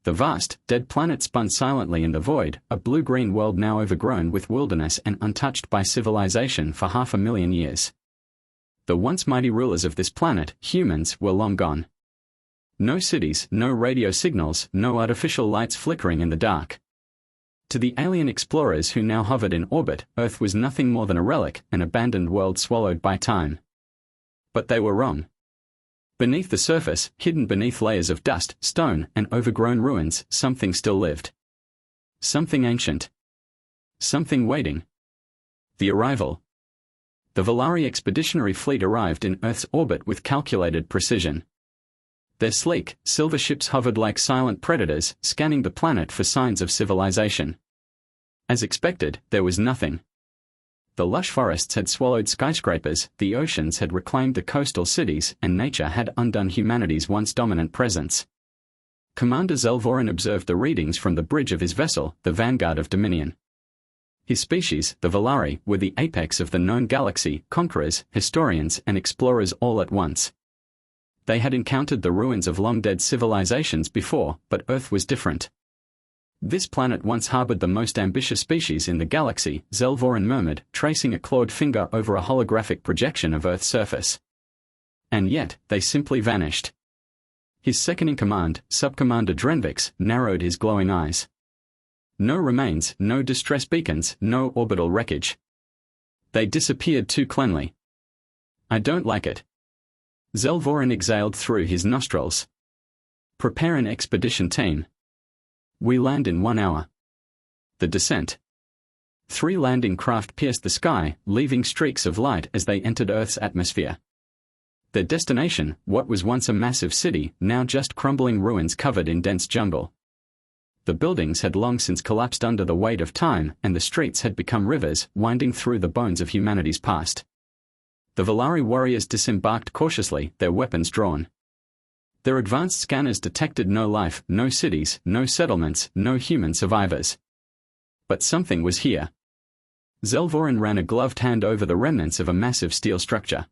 The vast, dead planet spun silently in the void, a blue-green world now overgrown with wilderness and untouched by civilization for 500,000 years. The once mighty rulers of this planet, humans, were long gone. No cities, no radio signals, no artificial lights flickering in the dark. To the alien explorers who now hovered in orbit, Earth was nothing more than a relic, an abandoned world swallowed by time. But they were wrong. Beneath the surface, hidden beneath layers of dust, stone, and overgrown ruins, something still lived. Something ancient. Something waiting. The arrival. The Volari expeditionary fleet arrived in Earth's orbit with calculated precision. Their sleek, silver ships hovered like silent predators, scanning the planet for signs of civilization. As expected, there was nothing. The lush forests had swallowed skyscrapers, the oceans had reclaimed the coastal cities, and nature had undone humanity's once dominant presence. Commander Zelvorin observed the readings from the bridge of his vessel, the vanguard of Dominion. His species, the Volari, were the apex of the known galaxy, conquerors, historians, and explorers all at once. They had encountered the ruins of long-dead civilizations before, but Earth was different. This planet once harbored the most ambitious species in the galaxy, Zelvorin murmured, tracing a clawed finger over a holographic projection of Earth's surface. And yet, they simply vanished. His second-in-command, Subcommander Drenvix, narrowed his glowing eyes. No remains, no distress beacons, no orbital wreckage. They disappeared too cleanly. I don't like it. Zelvorin exhaled through his nostrils. Prepare an expedition team. We land in 1 hour. The descent. 3 landing craft pierced the sky, leaving streaks of light as they entered Earth's atmosphere. Their destination, what was once a massive city, now just crumbling ruins covered in dense jungle. The buildings had long since collapsed under the weight of time, and the streets had become rivers, winding through the bones of humanity's past. The Volari warriors disembarked cautiously, their weapons drawn. Their advanced scanners detected no life, no cities, no settlements, no human survivors. But something was here. Zelvorin ran a gloved hand over the remnants of a massive steel structure.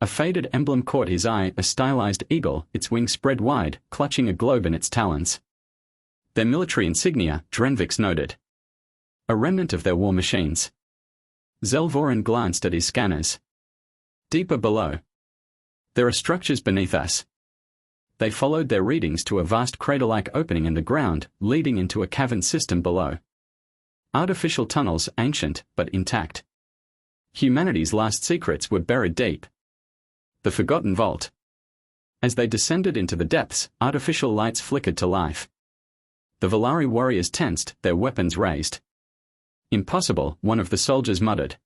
A faded emblem caught his eye, a stylized eagle, its wings spread wide, clutching a globe in its talons. Their military insignia, Drenvix noted. A remnant of their war machines. Zelvorin glanced at his scanners. Deeper below. There are structures beneath us. They followed their readings to a vast crater-like opening in the ground, leading into a cavern system below. Artificial tunnels, ancient, but intact. Humanity's last secrets were buried deep. The forgotten vault. As they descended into the depths, artificial lights flickered to life. The Volari warriors tensed, their weapons raised. Impossible, one of the soldiers muttered.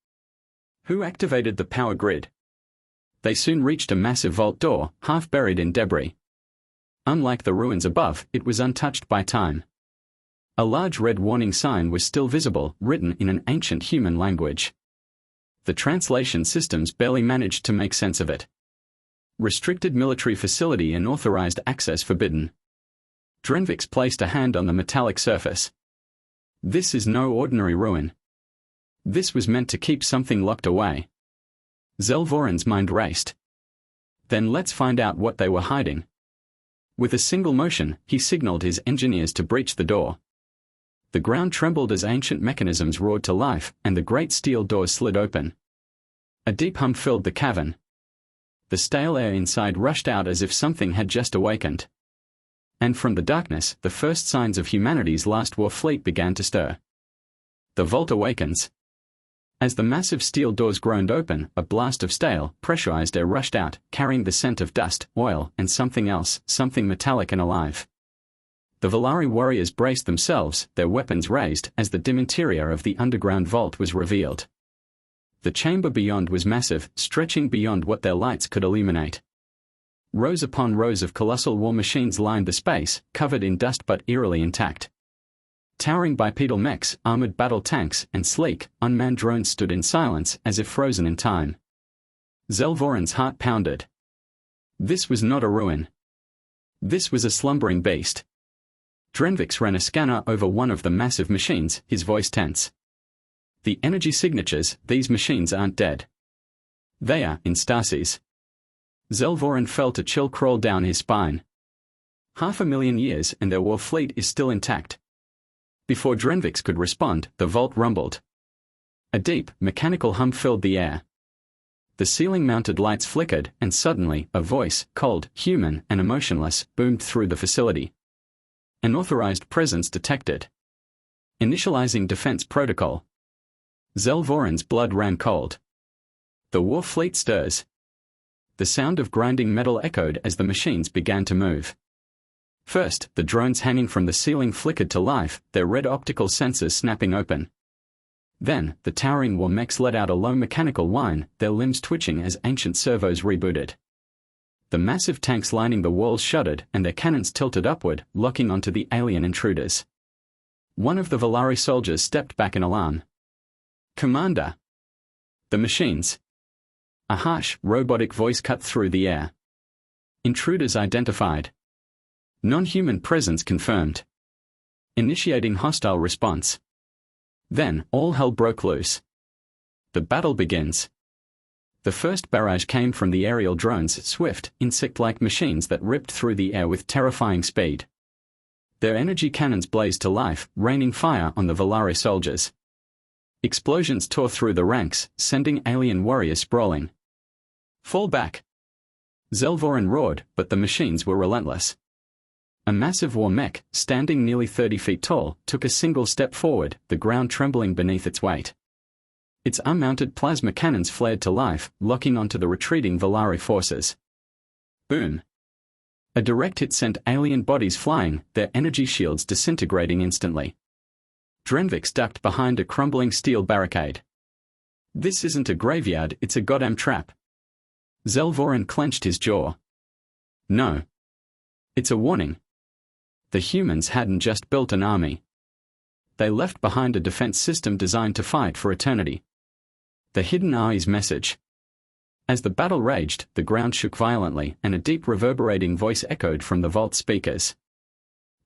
Who activated the power grid? They soon reached a massive vault door, half buried in debris. Unlike the ruins above, it was untouched by time. A large red warning sign was still visible, written in an ancient human language. The translation systems barely managed to make sense of it. Restricted military facility and authorized access forbidden. Drenvix placed a hand on the metallic surface. This is no ordinary ruin. This was meant to keep something locked away. Zelvorin's mind raced. Then let's find out what they were hiding. With a single motion, he signaled his engineers to breach the door. The ground trembled as ancient mechanisms roared to life, and the great steel doors slid open. A deep hum filled the cavern. The stale air inside rushed out as if something had just awakened. And from the darkness, the first signs of humanity's last war fleet began to stir. The vault awakens. As the massive steel doors groaned open, a blast of stale, pressurized air rushed out, carrying the scent of dust, oil, and something else, something metallic and alive. The Volari warriors braced themselves, their weapons raised, as the dim interior of the underground vault was revealed. The chamber beyond was massive, stretching beyond what their lights could illuminate. Rows upon rows of colossal war machines lined the space, covered in dust but eerily intact. Towering bipedal mechs, armored battle tanks, and sleek, unmanned drones stood in silence, as if frozen in time. Zelvorin's heart pounded. This was not a ruin. This was a slumbering beast. Drenvix ran a scanner over one of the massive machines, his voice tense. The energy signatures, these machines aren't dead. They are in stasis. Zelvorin felt a chill crawl down his spine. 500,000 years and their war fleet is still intact. Before Drenvix could respond, the vault rumbled. A deep, mechanical hum filled the air. The ceiling-mounted lights flickered, and suddenly, a voice, cold, human, and emotionless, boomed through the facility. An authorized presence detected. Initializing defense protocol. Zelvoran's blood ran cold. The war fleet stirs. The sound of grinding metal echoed as the machines began to move. First, the drones hanging from the ceiling flickered to life, their red optical sensors snapping open. Then, the towering war mechs let out a low mechanical whine, their limbs twitching as ancient servos rebooted. The massive tanks lining the walls shuddered, and their cannons tilted upward, locking onto the alien intruders. One of the Volari soldiers stepped back in alarm. "Commander!" "The machines!" A harsh, robotic voice cut through the air. "Intruders identified. Non-human presence confirmed. Initiating hostile response." Then, all hell broke loose. The battle begins. The first barrage came from the aerial drones, swift, insect-like machines that ripped through the air with terrifying speed. Their energy cannons blazed to life, raining fire on the Volari soldiers. Explosions tore through the ranks, sending alien warriors sprawling. "Fall back!" Zelvoran roared, but the machines were relentless. A massive war mech, standing nearly 30 feet tall, took a single step forward, the ground trembling beneath its weight. Its unmounted plasma cannons flared to life, locking onto the retreating Volari forces. Boom! A direct hit sent alien bodies flying, their energy shields disintegrating instantly. Drenvix ducked behind a crumbling steel barricade. "This isn't a graveyard, it's a goddamn trap." Zelvoran clenched his jaw. "No. It's a warning." The humans hadn't just built an army. They left behind a defense system designed to fight for eternity. The hidden eye's message. As the battle raged, the ground shook violently, and a deep reverberating voice echoed from the vault speakers.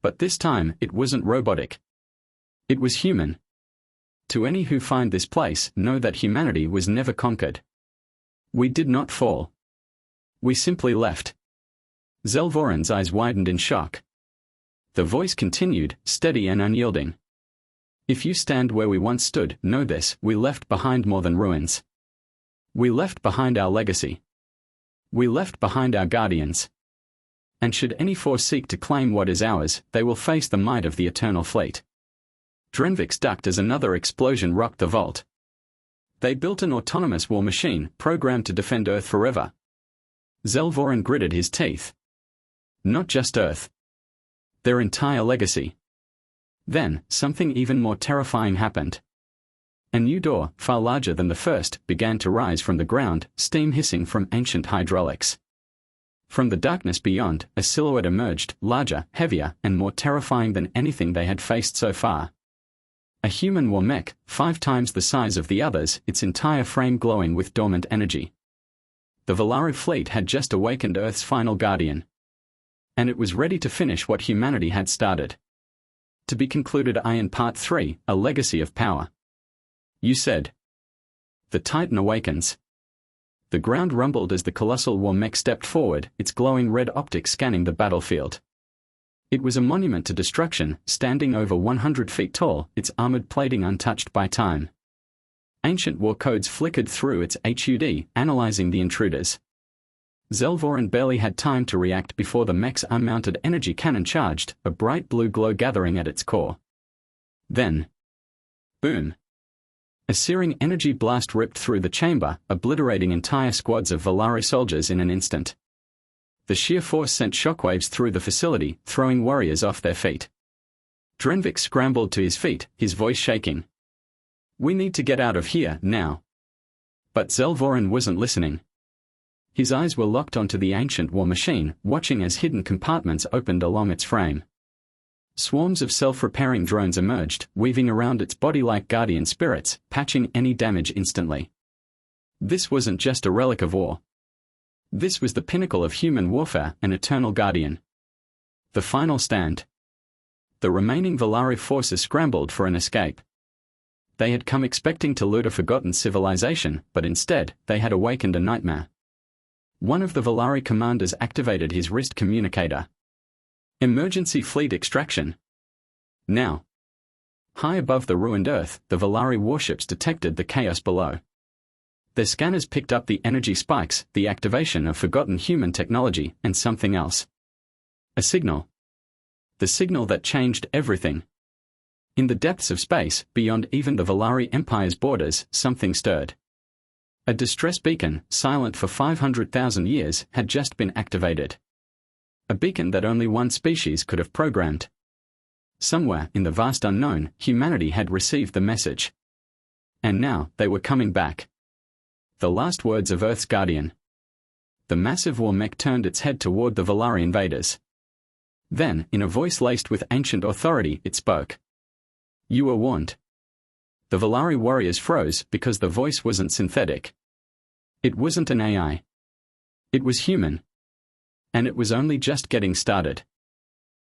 But this time, it wasn't robotic. It was human. "To any who find this place, know that humanity was never conquered. We did not fall. We simply left." Zelvoran's eyes widened in shock. The voice continued, steady and unyielding. "If you stand where we once stood, know this, we left behind more than ruins. We left behind our legacy. We left behind our guardians. And should any force seek to claim what is ours, they will face the might of the Eternal Fleet." Drenvix ducked as another explosion rocked the vault. "They built an autonomous war machine, programmed to defend Earth forever." Zelvoran gritted his teeth. "Not just Earth. Their entire legacy." Then, something even more terrifying happened. A new door, far larger than the first, began to rise from the ground, steam hissing from ancient hydraulics. From the darkness beyond, a silhouette emerged, larger, heavier, and more terrifying than anything they had faced so far. A human war mech, 5 times the size of the others, its entire frame glowing with dormant energy. The Volari fleet had just awakened Earth's final guardian. And it was ready to finish what humanity had started. To be concluded in Part 3, A Legacy of Power. "You said." "The Titan awakens." The ground rumbled as the colossal war mech stepped forward, its glowing red optics scanning the battlefield. It was a monument to destruction, standing over 100 feet tall, its armored plating untouched by time. Ancient war codes flickered through its HUD, analyzing the intruders. Zelvoran barely had time to react before the mech's unmounted energy cannon charged, a bright blue glow gathering at its core. Then, boom! A searing energy blast ripped through the chamber, obliterating entire squads of Volari soldiers in an instant. The sheer force sent shockwaves through the facility, throwing warriors off their feet. Drenvix scrambled to his feet, his voice shaking. "We need to get out of here, now." But Zelvoran wasn't listening. His eyes were locked onto the ancient war machine, watching as hidden compartments opened along its frame. Swarms of self-repairing drones emerged, weaving around its body like guardian spirits, patching any damage instantly. This wasn't just a relic of war. This was the pinnacle of human warfare, an eternal guardian. The final stand. The remaining Volari forces scrambled for an escape. They had come expecting to loot a forgotten civilization, but instead, they had awakened a nightmare. One of the Volari commanders activated his wrist communicator. Emergency fleet extraction. Now. High above the ruined Earth, the Volari warships detected the chaos below. Their scanners picked up the energy spikes, the activation of forgotten human technology, and something else. A signal. The signal that changed everything. In the depths of space, beyond even the Volari Empire's borders, something stirred. A distress beacon, silent for 500,000 years, had just been activated. A beacon that only one species could have programmed. Somewhere in the vast unknown, humanity had received the message. And now, they were coming back. The last words of Earth's guardian. The massive war mech turned its head toward the Volari invaders. Then, in a voice laced with ancient authority, it spoke. You were warned. The Volari warriors froze because the voice wasn't synthetic. It wasn't an AI. It was human. And it was only just getting started.